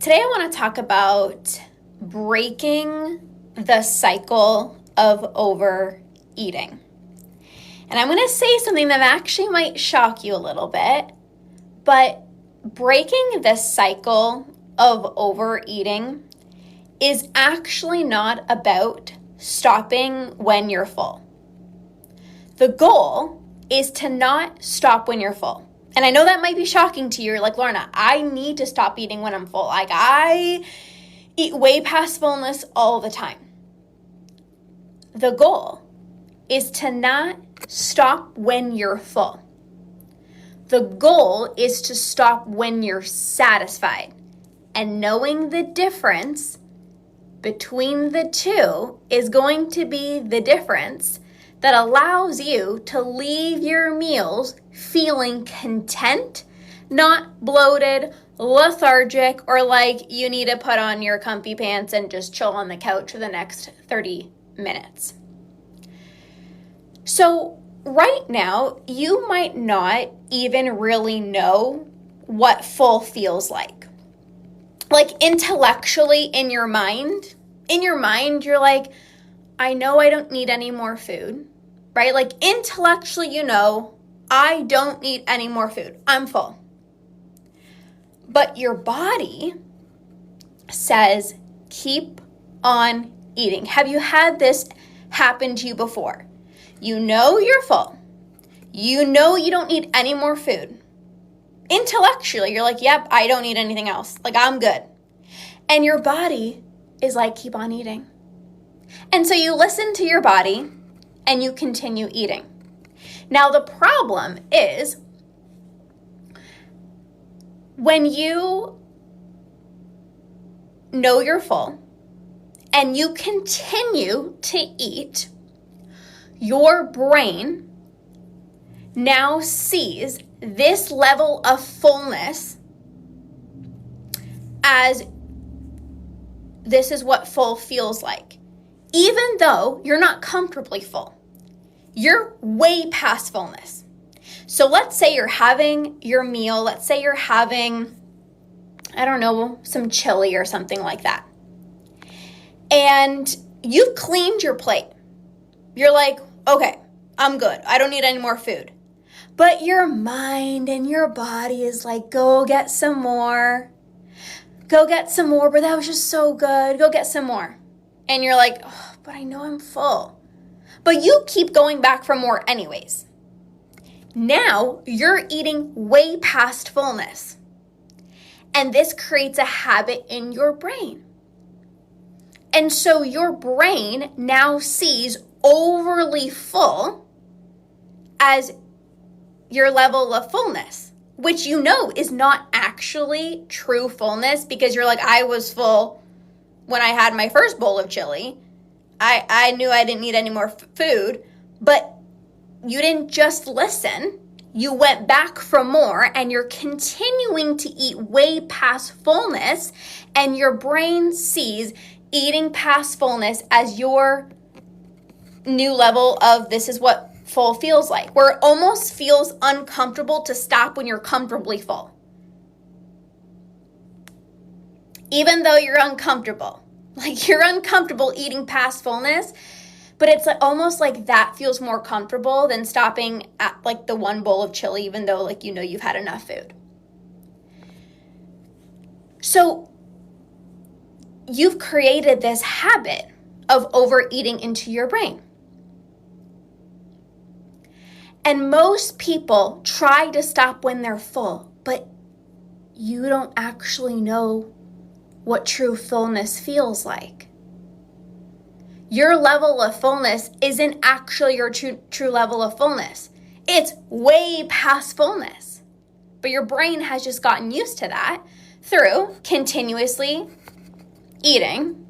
Today I want to talk about breaking the cycle of overeating. And I'm going to say something that actually might shock you a little bit, but breaking the cycle of overeating is actually not about stopping when you're full. The goal is to not stop when you're full. And I know that might be shocking to you. You're like, Lorna, I need to stop eating when I'm full. Like, I eat way past fullness all the time. The goal is to not stop when you're full. The goal is to stop when you're satisfied. And knowing the difference between the two is going to be the difference that allows you to leave your meals feeling content, not bloated, lethargic, or like you need to put on your comfy pants and just chill on the couch for the next 30 minutes. So right now, you might not even really know what full feels like. Like intellectually in your mind, you're like, I know I don't need any more food, right? Like intellectually, you know, I don't need any more food. I'm full. But your body says, keep on eating. Have you had this happen to you before? You know you're full. You know you don't need any more food. Intellectually, you're like, yep, I don't need anything else. Like, I'm good. And your body is like, keep on eating. And so you listen to your body and you continue eating. Now, the problem is when you know you're full and you continue to eat, your brain now sees this level of fullness as this is what full feels like. Even though you're not comfortably full, you're way past fullness. So let's say you're having your meal. Let's say you're having, I don't know, some chili or something like that. And you've cleaned your plate. You're like, okay, I'm good. I don't need any more food. But your mind and your body is like, go get some more. Go get some more, but that was just so good. Go get some more. And you're like, oh, but I know I'm full. But you keep going back for more anyways. Now you're eating way past fullness. And this creates a habit in your brain. And so your brain now sees overly full as your level of fullness, which you know is not actually true fullness because you're like, I was full when I had my first bowl of chili. I knew I didn't need any more food, but you didn't just listen. You went back for more and you're continuing to eat way past fullness, and your brain sees eating past fullness as your new level of this is what full feels like, where it almost feels uncomfortable to stop when you're comfortably full. Even though you're uncomfortable. Like you're uncomfortable eating past fullness, but it's like almost like that feels more comfortable than stopping at like the one bowl of chili, even though like you know you've had enough food. So you've created this habit of overeating into your brain. And most people try to stop when they're full, but you don't actually know what true fullness feels like. Your level of fullness isn't actually your true level of fullness. It's way past fullness. But your brain has just gotten used to that through continuously eating,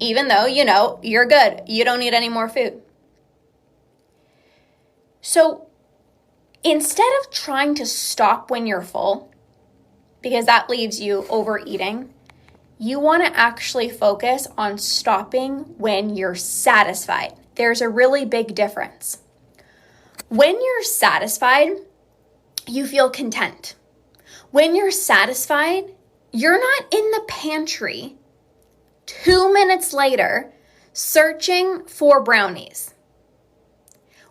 even though you know you're good. You don't need any more food. So instead of trying to stop when you're full, because that leaves you overeating, you want to actually focus on stopping when you're satisfied. There's a really big difference. When you're satisfied, you feel content. When you're satisfied, You're not in the pantry 2 minutes later searching for brownies.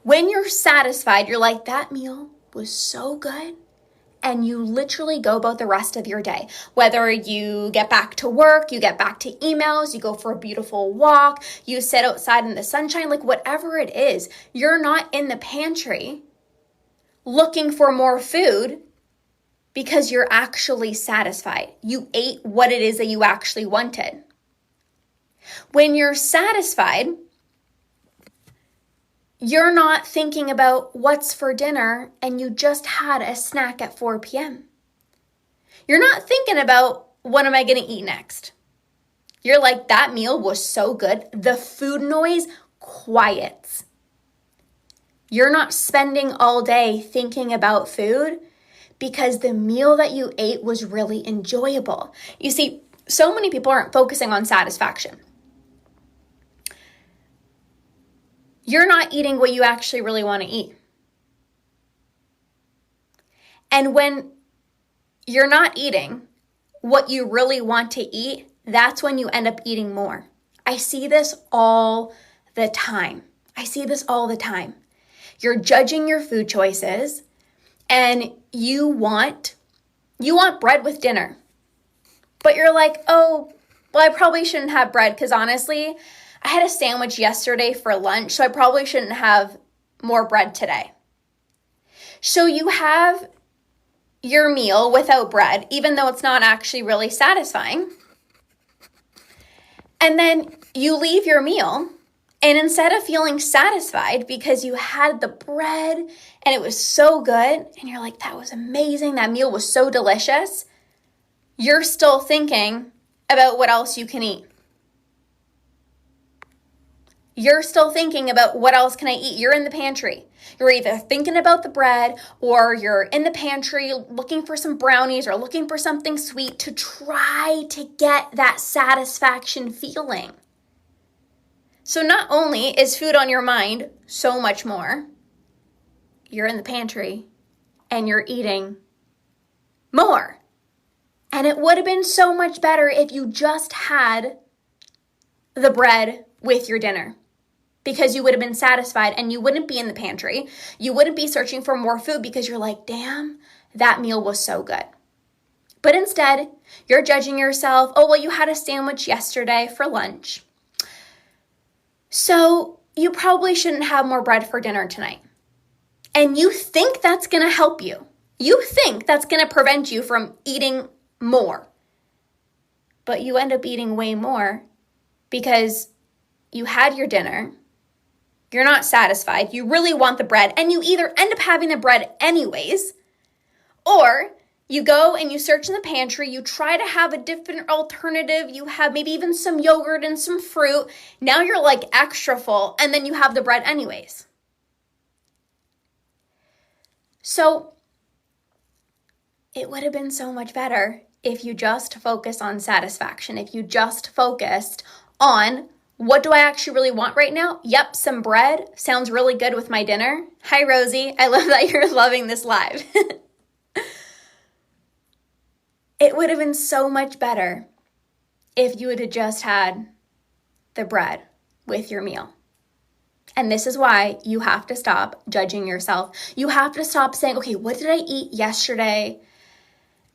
When you're satisfied, you're like, that meal was so good. And you literally go about the rest of your day. Whether you get back to work, you get back to emails, you go for a beautiful walk, you sit outside in the sunshine, like whatever it is, you're not in the pantry looking for more food because you're actually satisfied. You ate what it is that you actually wanted. When you're satisfied, you're not thinking about what's for dinner and you just had a snack at 4 p.m. You're not thinking about what am I going to eat next. You're like, that meal was so good. The food noise quiets. You're not spending all day thinking about food because the meal that you ate was really enjoyable. You see, so many people aren't focusing on satisfaction. You're not eating what you actually really want to eat. And when you're not eating what you really want to eat, that's when you end up eating more. I see this all the time. You're judging your food choices and you want bread with dinner. But you're like, oh, well, I probably shouldn't have bread because honestly, I had a sandwich yesterday for lunch, so I probably shouldn't have more bread today. So you have your meal without bread, even though it's not actually really satisfying. And then you leave your meal, and instead of feeling satisfied because you had the bread and it was so good, and you're like, that was amazing, that meal was so delicious, you're still thinking about what else you can eat. You're still thinking about what else can I eat. You're in the pantry. You're either thinking about the bread or you're in the pantry looking for some brownies or looking for something sweet to try to get that satisfaction feeling. So not only is food on your mind so much more, you're in the pantry and you're eating more. And it would have been so much better if you just had the bread with your dinner. Because you would have been satisfied and you wouldn't be in the pantry. You wouldn't be searching for more food because you're like, damn, that meal was so good. But instead, you're judging yourself. Oh, well, you had a sandwich yesterday for lunch. So you probably shouldn't have more bread for dinner tonight. And you think that's going to help you. You think that's going to prevent you from eating more. But you end up eating way more because you had your dinner. You're not satisfied, you really want the bread, and you either end up having the bread anyways, or you go and you search in the pantry, you try to have a different alternative, you have maybe even some yogurt and some fruit, now you're like extra full, and then you have the bread anyways. So it would have been so much better if you just focused on satisfaction, if you just focused on what do I actually really want right now? Yep, some bread. Sounds really good with my dinner. Hi, Rosie. I love that you're loving this live. It would have been so much better if you would have just had the bread with your meal. And this is why you have to stop judging yourself. You have to stop saying, okay, what did I eat yesterday?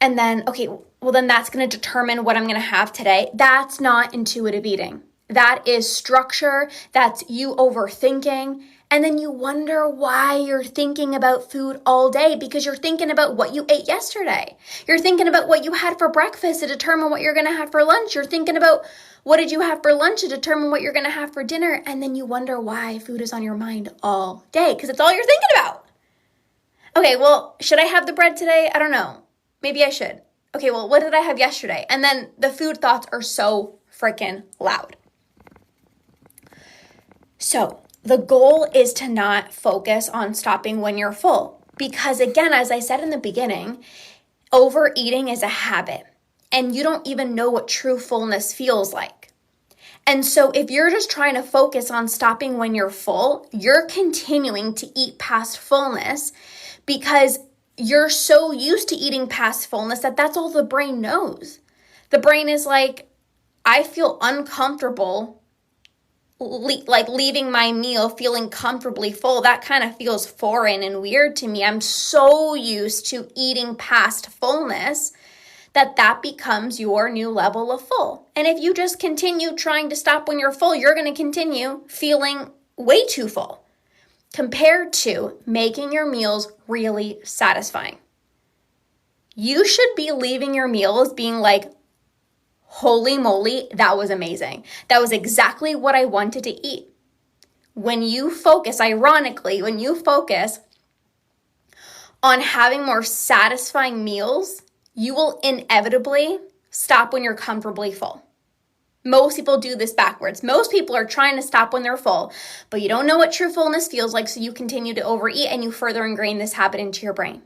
And then, okay, well then that's going to determine what I'm going to have today. That's not intuitive eating. That is structure, that's you overthinking, and then you wonder why you're thinking about food all day because you're thinking about what you ate yesterday. You're thinking about what you had for breakfast to determine what you're going to have for lunch. You're thinking about what did you have for lunch to determine what you're going to have for dinner, and then you wonder why food is on your mind all day because it's all you're thinking about. Okay, well, should I have the bread today? I don't know. Maybe I should. Okay, well, what did I have yesterday? And then the food thoughts are so freaking loud. So the goal is to not focus on stopping when you're full. Because again, as I said in the beginning, overeating is a habit. And you don't even know what true fullness feels like. And so if you're just trying to focus on stopping when you're full, you're continuing to eat past fullness because you're so used to eating past fullness that that's all the brain knows. The brain is like, I feel uncomfortable leaving my meal feeling comfortably full. That kind of feels foreign and weird to me. I'm so used to eating past fullness that becomes your new level of full. And if you just continue trying to stop when you're full, you're going to continue feeling way too full compared to making your meals really satisfying. You should be leaving your meals being like, holy moly, that was amazing. That was exactly what I wanted to eat. When you focus, ironically, when you focus on having more satisfying meals, you will inevitably stop when you're comfortably full. Most people do this backwards. Most people are trying to stop when they're full, but you don't know what true fullness feels like, so you continue to overeat and you further ingrain this habit into your brain.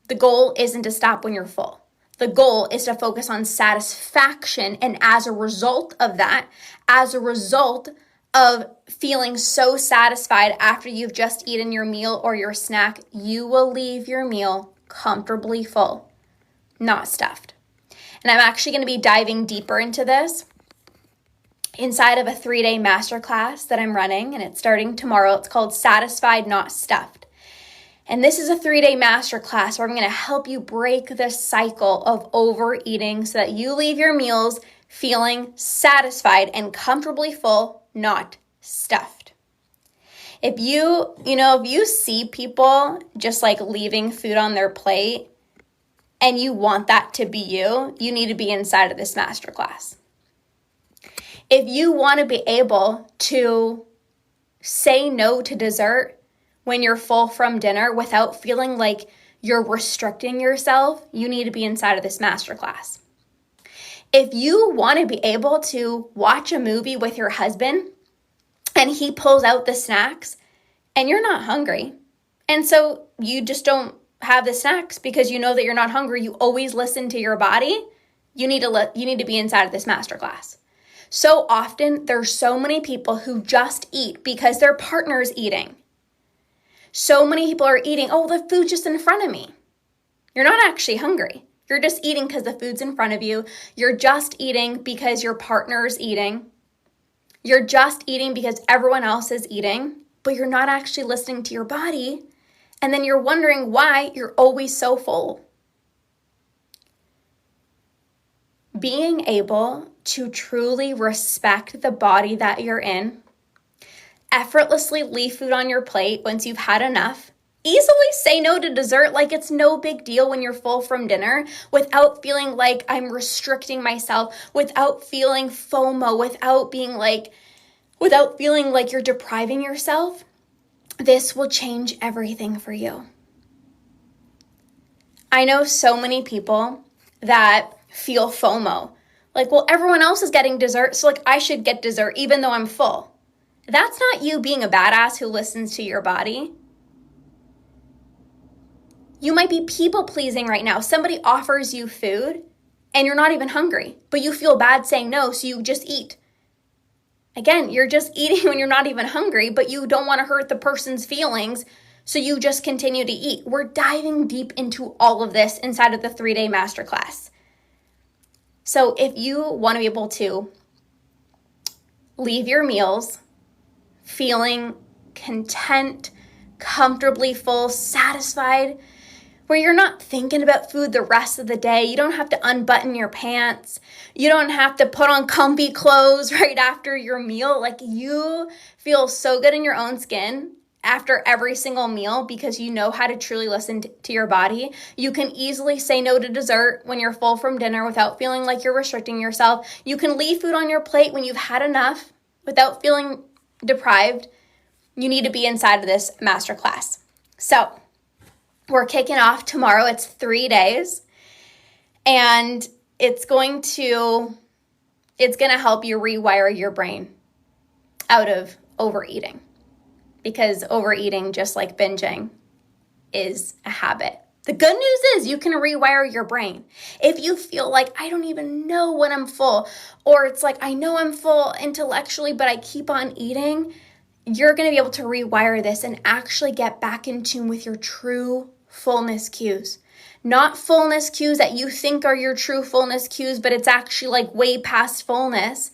The goal isn't to stop when you're full. The goal is to focus on satisfaction, and as a result of that, as a result of feeling so satisfied after you've just eaten your meal or your snack, you will leave your meal comfortably full, not stuffed. And I'm actually going to be diving deeper into this inside of a 3-day masterclass that I'm running, and it's starting tomorrow. It's called Satisfied, Not Stuffed. And this is a 3-day masterclass where I'm going to help you break the cycle of overeating so that you leave your meals feeling satisfied and comfortably full, not stuffed. If you see people just like leaving food on their plate and you want that to be you need to be inside of this masterclass. If you want to be able to say no to dessert when you're full from dinner without feeling like you're restricting yourself, you need to be inside of this masterclass. If you want to be able to watch a movie with your husband and he pulls out the snacks and you're not hungry, and so you just don't have the snacks because you know that you're not hungry, you always listen to your body, you need to be inside of this masterclass. So often there's so many people who just eat because their partner's eating. So many people are eating, oh, the food's just in front of me. You're not actually hungry. You're just eating because the food's in front of you. You're just eating because your partner's eating. You're just eating because everyone else is eating, but you're not actually listening to your body. And then you're wondering why you're always so full. Being able to truly respect the body that you're in, effortlessly leave food on your plate once you've had enough, easily say no to dessert like it's no big deal when you're full from dinner without feeling like I'm restricting myself, without feeling FOMO, without feeling like you're depriving yourself. This will change everything for you. I know so many people that feel FOMO. Like, well, everyone else is getting dessert, so like I should get dessert even though I'm full. That's not you being a badass who listens to your body. You might be people pleasing right now. Somebody offers you food and you're not even hungry, but you feel bad saying no, so you just eat. Again, you're just eating when you're not even hungry, but you don't want to hurt the person's feelings, so you just continue to eat. We're diving deep into all of this inside of the 3-day masterclass. So if you want to be able to leave your meals feeling content, comfortably full, satisfied, where you're not thinking about food the rest of the day. You don't have to unbutton your pants. You don't have to put on comfy clothes right after your meal. Like, you feel so good in your own skin after every single meal because you know how to truly listen to your body. You can easily say no to dessert when you're full from dinner without feeling like you're restricting yourself. You can leave food on your plate when you've had enough without feeling deprived. You need to be inside of this masterclass. So we're kicking off tomorrow. It's 3 days, and it's going to help you rewire your brain out of overeating, because overeating, just like binging, is a habit. The good news is you can rewire your brain. If you feel like, I don't even know when I'm full, or it's like, I know I'm full intellectually, but I keep on eating, you're going to be able to rewire this and actually get back in tune with your true fullness cues. Not fullness cues that you think are your true fullness cues, but it's actually like way past fullness.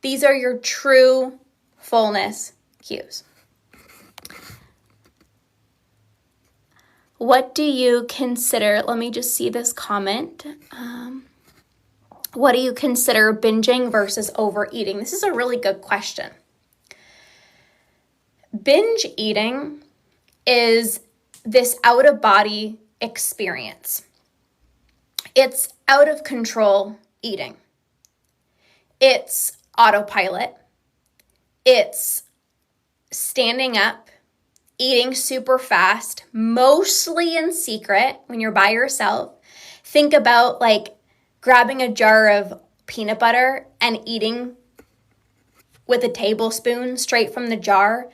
These are your true fullness cues. What do you consider, let me just see this comment. What do you consider binging versus overeating? This is a really good question. Binge eating is this out-of-body experience. It's out of control eating. It's autopilot. It's standing up, eating super fast, mostly in secret when you're by yourself. Think about like grabbing a jar of peanut butter and eating with a tablespoon straight from the jar.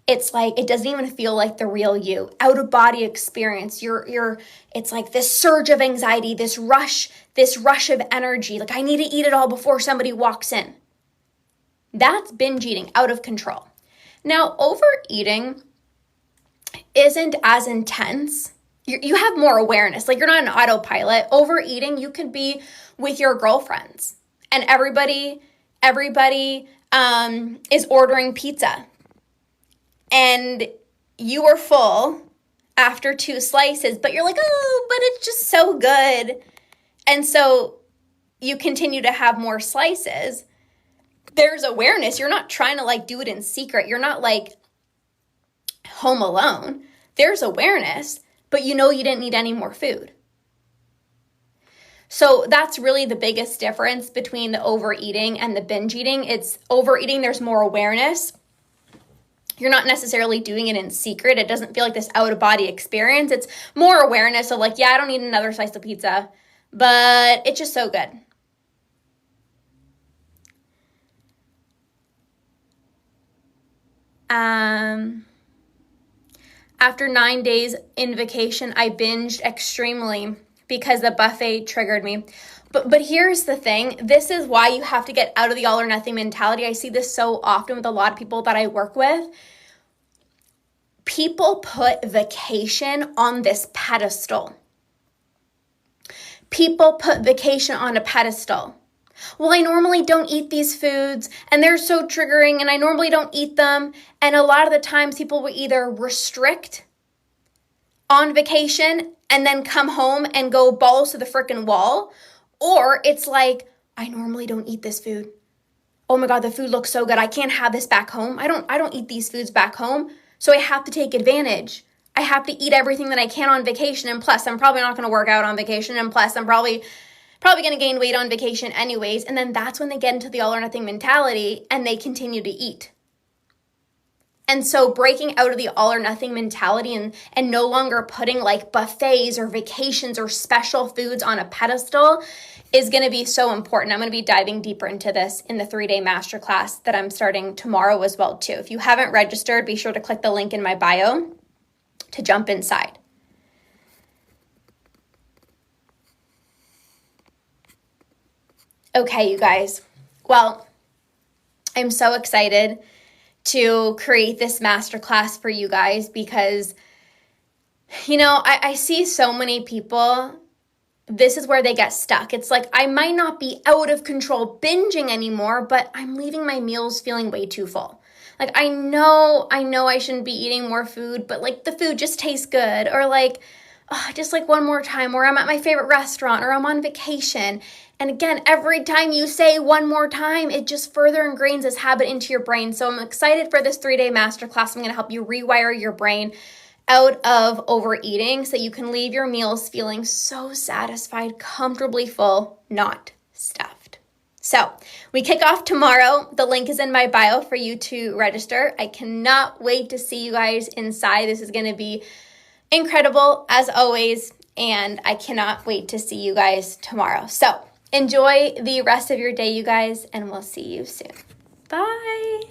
It's like, it doesn't even feel like the real you. Out of body experience. It's like this surge of anxiety, this rush of energy. Like, I need to eat it all before somebody walks in. That's binge eating, out of control. Now, overeating isn't as intense. You have more awareness. Like, you're not an autopilot. Overeating, you could be with your girlfriends and everybody is ordering pizza. And you are full after 2 slices, but you're like, oh, but it's just so good. And so you continue to have more slices. There's awareness. You're not trying to like do it in secret. You're not like home alone. There's awareness, but you know you didn't need any more food. So that's really the biggest difference between the overeating and the binge eating. It's overeating, there's more awareness. You're not necessarily doing it in secret. It doesn't feel like this out-of-body experience. It's more awareness of like, yeah, I don't need another slice of pizza, but it's just so good. After 9 days in vacation, I binged extremely because the buffet triggered me. But here's the thing. This is why you have to get out of the all or nothing mentality. I see this so often with a lot of people that I work with. People put vacation on this pedestal. People put vacation on a pedestal. Well, I normally don't eat these foods and they're so triggering and I normally don't eat them. And a lot of the times people will either restrict on vacation and then come home and go balls to the freaking wall. Or it's like, I normally don't eat this food. Oh my God, the food looks so good. I can't have this back home. I don't eat these foods back home. So I have to take advantage. I have to eat everything that I can on vacation. And plus, I'm probably not going to work out on vacation. And plus, I'm probably going to gain weight on vacation anyways. And then that's when they get into the all or nothing mentality and they continue to eat. And so breaking out of the all or nothing mentality and no longer putting like buffets or vacations or special foods on a pedestal is going to be so important. I'm going to be diving deeper into this in the 3-day masterclass that I'm starting tomorrow as well too. If you haven't registered, be sure to click the link in my bio to jump inside. Okay, you guys. Well, I'm so excited to create this masterclass for you guys because, you know, I see so many people, this is where they get stuck. It's like, I might not be out of control binging anymore, but I'm leaving my meals feeling way too full. Like, I know I shouldn't be eating more food, but like the food just tastes good, or like, oh, just like one more time, or I'm at my favorite restaurant, or I'm on vacation. And again, every time you say one more time, it just further ingrains this habit into your brain. So I'm excited for this 3-day masterclass. I'm going to help you rewire your brain out of overeating so you can leave your meals feeling so satisfied, comfortably full, not stuffed. So we kick off tomorrow. The link is in my bio for you to register. I cannot wait to see you guys inside. This is going to be incredible as always, and I cannot wait to see you guys tomorrow. So enjoy the rest of your day, you guys, and we'll see you soon. Bye.